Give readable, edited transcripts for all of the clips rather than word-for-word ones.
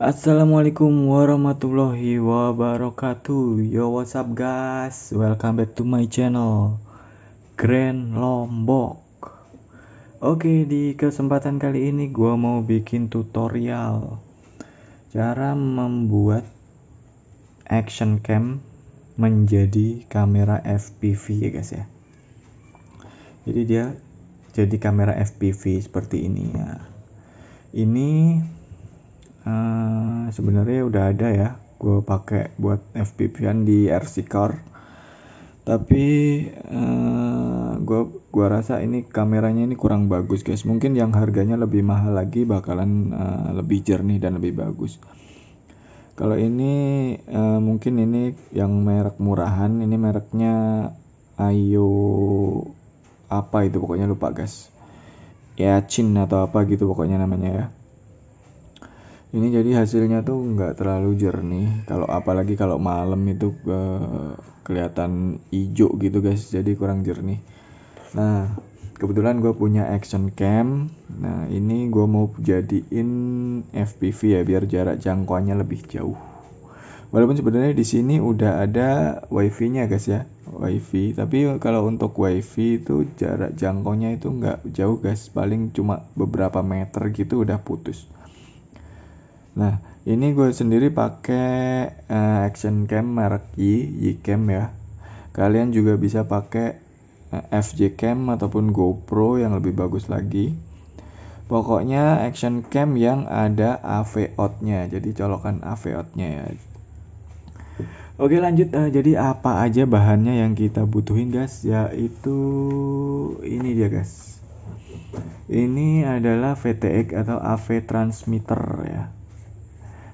Assalamualaikum warahmatullahi wabarakatuh. Yo, what's up guys? Welcome back to my channel Grand Lombok. Oke, di kesempatan kali ini gua mau bikin tutorial cara membuat action cam menjadi kamera FPV ya guys ya. Jadi dia jadi kamera FPV seperti ini ya. Ini sebenarnya udah ada ya, gue pakai buat FPV-an di RC Car, tapi gue rasa ini kameranya ini kurang bagus guys. Mungkin yang harganya lebih mahal lagi bakalan lebih jernih dan lebih bagus. Kalau ini mungkin ini yang merek murahan, ini mereknya Ayo apa itu pokoknya lupa guys, ya Chin atau apa gitu pokoknya namanya ya. Ini jadi hasilnya tuh nggak terlalu jernih, kalau apalagi kalau malam itu kelihatan hijau gitu guys, jadi kurang jernih. Nah kebetulan gue punya action cam. Nah ini gue mau jadiin FPV ya, biar jarak jangkauannya lebih jauh. Walaupun sebenarnya di sini udah ada wifi-nya guys ya, wifi. Tapi kalau untuk wifi itu jarak jangkaunya itu nggak jauh guys, paling cuma beberapa meter gitu udah putus. Nah ini gue sendiri pakai action cam merek Yicam ya. Kalian juga bisa pakai FJ cam ataupun GoPro yang lebih bagus lagi. Pokoknya action cam yang ada AV out-nya, jadi colokan AV out-nya ya. Oke lanjut, jadi apa aja bahannya yang kita butuhin guys, yaitu ini dia guys. Ini adalah VTX atau AV transmitter ya,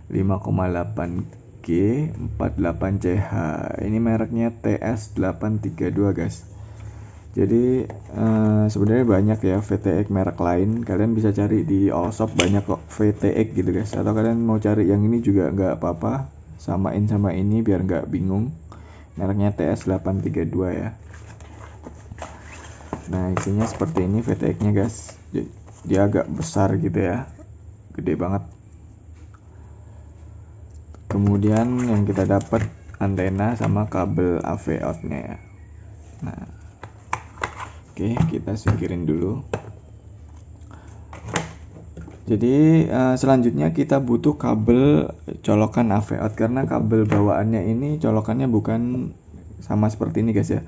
5,8G 48CH. Ini mereknya TS832 guys. Jadi sebenarnya banyak ya VTX merek lain, kalian bisa cari di Allshop, banyak kok VTX gitu guys. Atau kalian mau cari yang ini juga nggak apa-apa, samain sama ini biar nggak bingung. Mereknya TS832 ya. Nah isinya seperti ini VTX-nya guys. Dia agak besar gitu ya, gede banget. Kemudian yang kita dapat antena sama kabel AV out-nya ya. Nah, oke, kita singkirin dulu. Jadi selanjutnya kita butuh kabel colokan AV out, karena kabel bawaannya ini colokannya bukan sama seperti ini guys ya.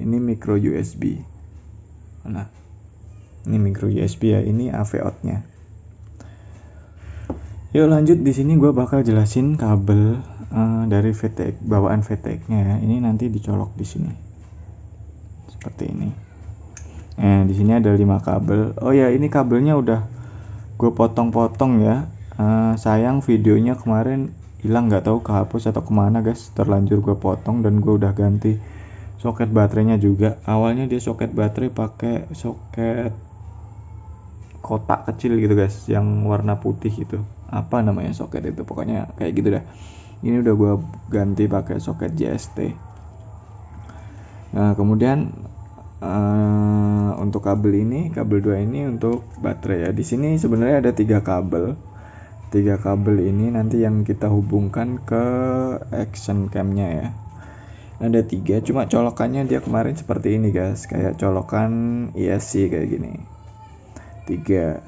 Ini micro USB. Nah, ini micro USB ya, ini AV out-nya. Yuk lanjut, di sini gue bakal jelasin kabel dari VTX, bawaan VTX-nya ya. Ini nanti dicolok di sini seperti ini. Di sini ada 5 kabel. Oh ya, ini kabelnya udah gue potong-potong ya. Sayang videonya kemarin hilang, nggak tahu kehapus atau kemana guys. Terlanjur gue potong dan gue udah ganti soket baterainya juga. Awalnya dia soket baterai pakai soket kotak kecil gitu guys, yang warna putih itu. Apa namanya soket itu, pokoknya kayak gitu dah. Ini udah gue ganti pakai soket JST. Nah kemudian untuk kabel ini, kabel 2 ini untuk baterai ya. Di sini sebenarnya ada 3 kabel. 3 kabel ini nanti yang kita hubungkan ke action cam-nya ya. Ada 3, cuma colokannya dia kemarin seperti ini guys, kayak colokan ESC kayak gini. 3.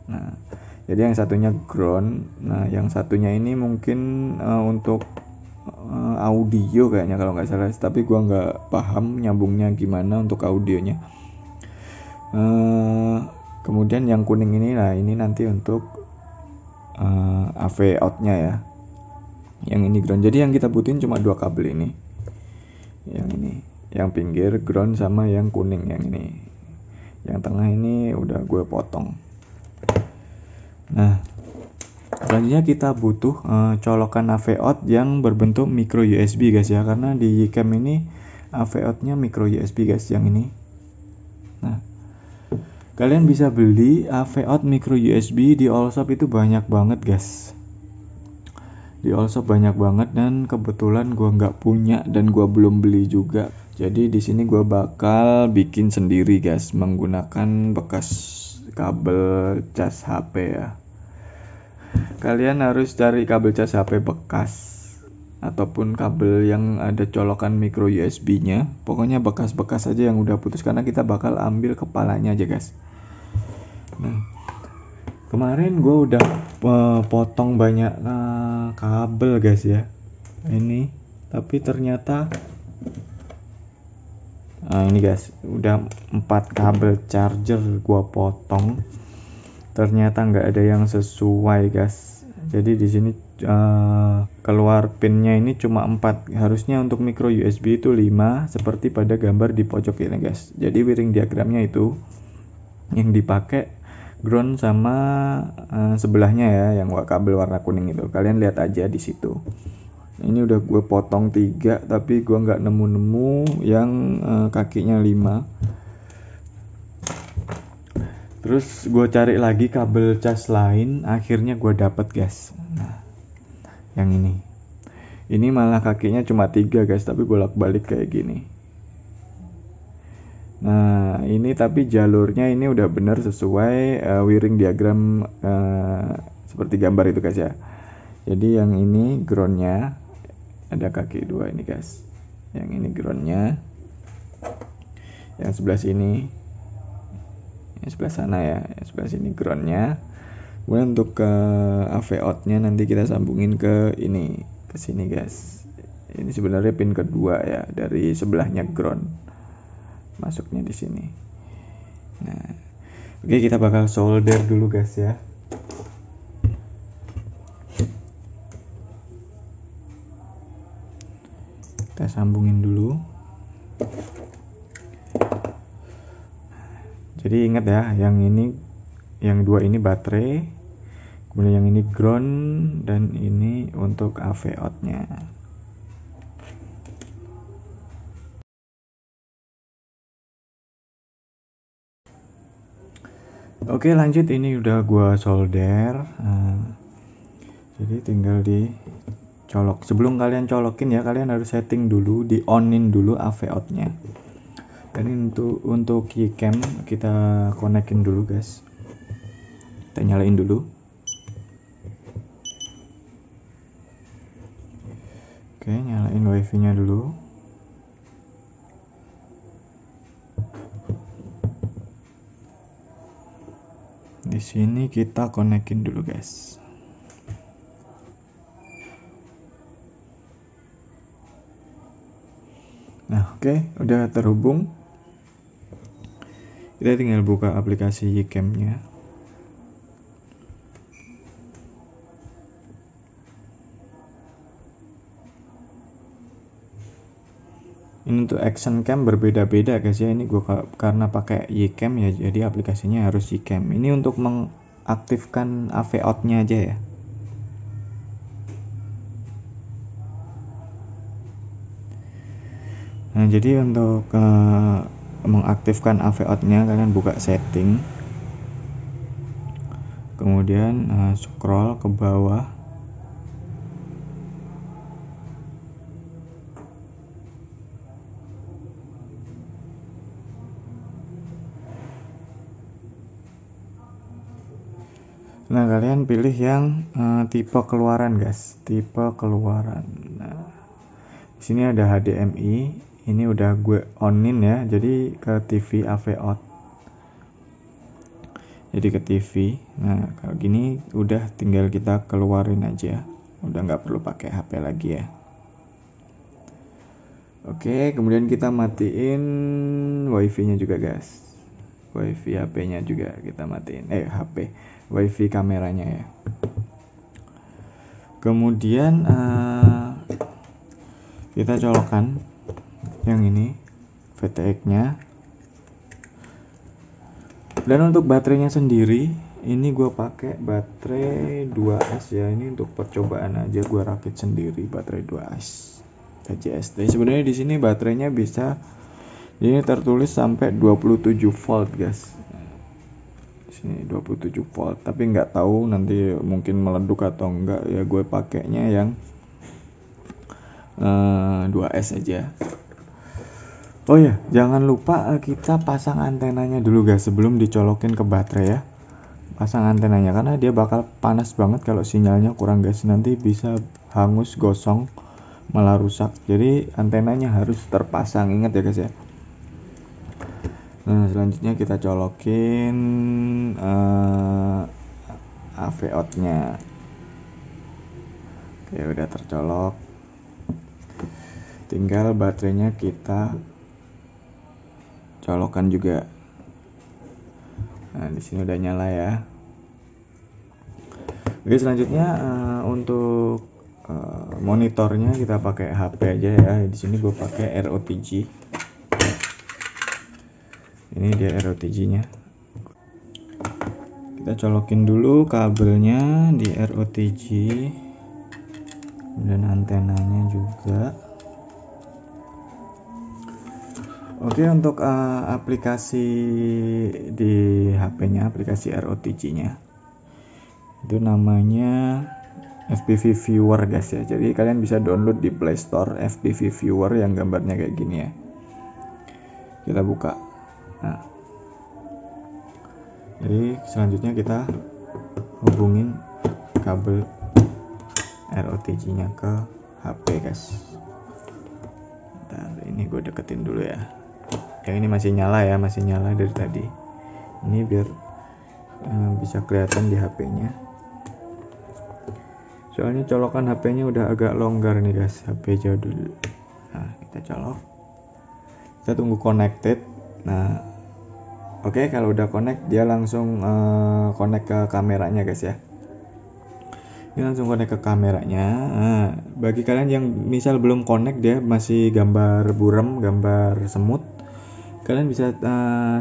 Nah jadi yang satunya ground. Nah yang satunya ini mungkin untuk audio kayaknya kalau nggak salah, tapi gua nggak paham nyambungnya gimana untuk audionya. Kemudian yang kuning ini, nah ini nanti untuk AV out-nya ya. Yang ini ground. Jadi yang kita butuhin cuma 2 kabel ini. Yang ini, yang pinggir ground sama yang kuning yang ini. Yang tengah ini udah gue potong. Nah selanjutnya kita butuh colokan AV out yang berbentuk micro USB guys ya, karena di Yicam ini AV out nya micro USB guys, yang ini. Nah kalian bisa beli AV out micro USB di Allshop, itu banyak banget guys. Di Allshop banyak banget, dan kebetulan gue nggak punya dan gue belum beli juga. Jadi di sini gue bakal bikin sendiri guys, menggunakan bekas kabel cas HP ya. kalian harus cari kabel cas HP bekas ataupun kabel yang ada colokan micro USB-nya. Pokoknya bekas-bekas aja yang udah putus, karena kita bakal ambil kepalanya aja guys. Nah, kemarin gue udah potong banyak kabel guys ya, ini tapi ternyata ini guys udah 4 kabel charger gue potong, ternyata nggak ada yang sesuai guys. Jadi di sini keluar pinnya ini cuma 4, harusnya untuk micro USB itu 5 seperti pada gambar di pojok ini guys. Jadi wiring diagramnya itu yang dipakai ground sama sebelahnya ya, yang kabel warna kuning itu kalian lihat aja di situ. Ini udah gue potong 3 tapi gue nggak nemu yang kakinya 5. Terus gue cari lagi kabel cas lain, akhirnya gue dapet guys. Nah, yang ini malah kakinya cuma 3 guys, tapi bolak-balik kayak gini. Nah ini tapi jalurnya ini udah bener sesuai wiring diagram seperti gambar itu guys ya. Jadi yang ini groundnya ada kaki 2 ini guys, yang ini groundnya, yang sebelah sini, yang sebelah sana ya, yang sebelah sini groundnya. Kemudian untuk ke AV outnya nanti kita sambungin ke ini, ke sini guys. Ini sebenarnya pin kedua ya dari sebelahnya ground, masuknya di sini. Nah, oke, kita bakal solder dulu guys ya. Kita sambungin dulu. Jadi ingat ya, yang ini, yang 2 ini baterai, kemudian yang ini ground, dan ini untuk AV outnya. Oke lanjut, ini udah gua solder. Jadi tinggal dicolok. Sebelum kalian colokin ya, kalian harus setting dulu, di onin dulu AV outnya. Dan untuk keycam kita konekin dulu guys. Kita nyalain dulu. Oke, nyalain wifi nya dulu. Di sini kita konekin dulu guys. Nah oke, udah terhubung. Kita tinggal buka aplikasi Ycam-nya. Ini untuk action cam berbeda-beda guys ya. Ini gua karena pakai Ycam ya, jadi aplikasinya harus Ycam. Ini untuk mengaktifkan AV out-nya aja ya. Nah, jadi untuk mengaktifkan AV out-nya kalian buka setting. Kemudian scroll ke bawah. Nah, kalian pilih yang tipe keluaran guys, tipe keluaran. Nah, di sini ada HDMI, ini udah gue onin ya, jadi ke TV AV out. Jadi ke TV. Nah, kalau gini udah tinggal kita keluarin aja, udah nggak perlu pakai HP lagi ya. Oke, kemudian kita matiin wifi-nya juga guys. Wifi HP-nya juga kita matiin. HP, wifi kameranya ya. Kemudian kita colokkan yang ini VTX-nya. Dan untuk baterainya sendiri, ini gue pakai baterai 2S ya. Ini untuk percobaan aja, gue rakit sendiri baterai 2S. TJST. Sebenarnya di sini baterainya bisa, ini tertulis sampai 27 volt guys. Di sini 27 volt, tapi nggak tahu nanti mungkin meleduk atau enggak ya. Gue pakainya yang 2S aja. Oh ya, jangan lupa kita pasang antenanya dulu guys sebelum dicolokin ke baterai ya. pasang antenanya, karena dia bakal panas banget kalau sinyalnya kurang guys, nanti bisa hangus, gosong, malah rusak. Jadi antenanya harus terpasang, ingat ya guys ya. Nah selanjutnya kita colokin AV out-nya. Oke, udah tercolok, tinggal baterainya kita colokan juga. Nah di sini udah nyala ya. Oke, selanjutnya untuk monitornya kita pakai HP aja ya. Di sini gue pakai ROTG. Ini dia ROTG-nya. Kita colokin dulu kabelnya di ROTG dan antenanya juga. Oke, untuk aplikasi di HP-nya, aplikasi ROTG-nya itu namanya FPV Viewer guys ya. Jadi kalian bisa download di Play Store FPV Viewer yang gambarnya kayak gini ya. Kita buka. Nah, jadi selanjutnya kita hubungin kabel ROTG-nya ke HP guys. Bentar, ini gue deketin dulu ya. Yang ini masih nyala ya, masih nyala dari tadi. Ini biar bisa kelihatan di HP-nya. Soalnya colokan HP-nya udah agak longgar nih guys, HP jadul. Nah, kita colok. Kita tunggu connected. Nah, oke, kalau udah connect dia langsung connect ke kameranya guys ya. Ini langsung connect ke kameranya. Nah, bagi kalian yang misal belum connect, dia masih gambar buram, gambar semut, kalian bisa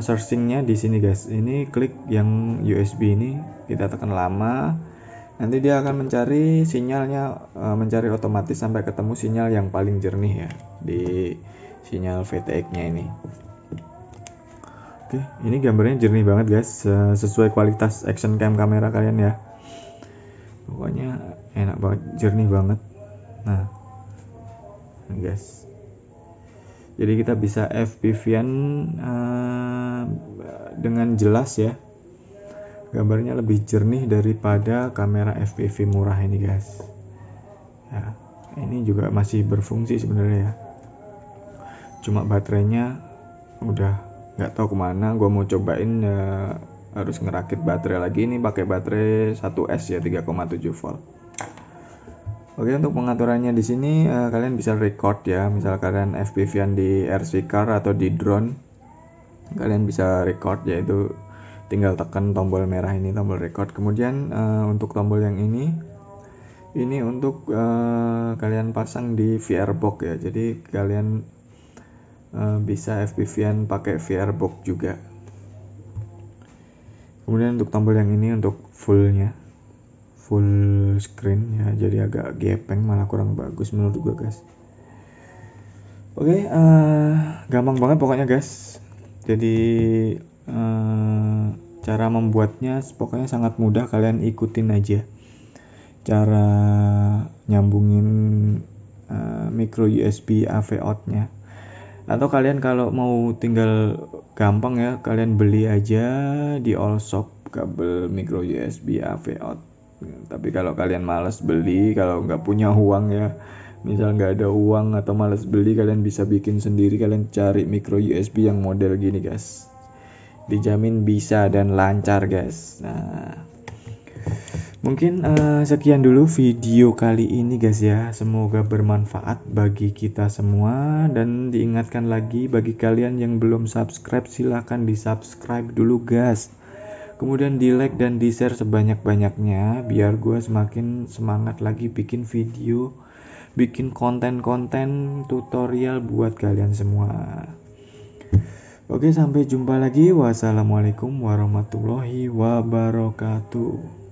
searchingnya di sini guys. Ini klik yang USB ini, kita tekan lama, nanti dia akan mencari sinyalnya, mencari otomatis sampai ketemu sinyal yang paling jernih ya di sinyal VTX-nya ini. Oke, ini gambarnya jernih banget guys, sesuai kualitas action cam kamera kalian ya. Pokoknya enak banget, jernih banget. Nah guys, jadi kita bisa FPV-an dengan jelas ya. Gambarnya lebih jernih daripada kamera FPV murah ini guys ya. Ini juga masih berfungsi sebenarnya ya, cuma baterainya udah nggak tahu kemana. Gue mau cobain harus ngerakit baterai lagi. Ini pakai baterai 1S ya, 3,7 volt. Oke, untuk pengaturannya di sini kalian bisa record ya. Misal kalian FPV-an di RC car atau di drone, kalian bisa record, yaitu tinggal tekan tombol merah ini, tombol record. Kemudian untuk tombol yang ini untuk kalian pasang di VR box ya. Jadi kalian bisa FPV-an pakai VR box juga. Kemudian untuk tombol yang ini untuk full screen ya, jadi agak gepeng, malah kurang bagus menurut gue guys. Oke, gampang banget pokoknya guys. Jadi cara membuatnya pokoknya sangat mudah, kalian ikutin aja cara nyambungin micro USB AV out-nya. Atau kalian kalau mau tinggal gampang ya, kalian beli aja di all shop kabel micro USB AV out. Tapi kalau kalian malas beli, kalau nggak punya uang ya, misal nggak ada uang atau malas beli, kalian bisa bikin sendiri. Kalian cari micro USB yang model gini guys, dijamin bisa dan lancar guys. Nah, mungkin sekian dulu video kali ini guys ya. Semoga bermanfaat bagi kita semua. Dan diingatkan lagi, bagi kalian yang belum subscribe, silahkan di subscribe dulu guys. Kemudian di like dan di share sebanyak-banyaknya, biar gue semakin semangat lagi bikin video, bikin konten-konten tutorial buat kalian semua. Oke, sampai jumpa lagi. Wassalamualaikum warahmatullahi wabarakatuh.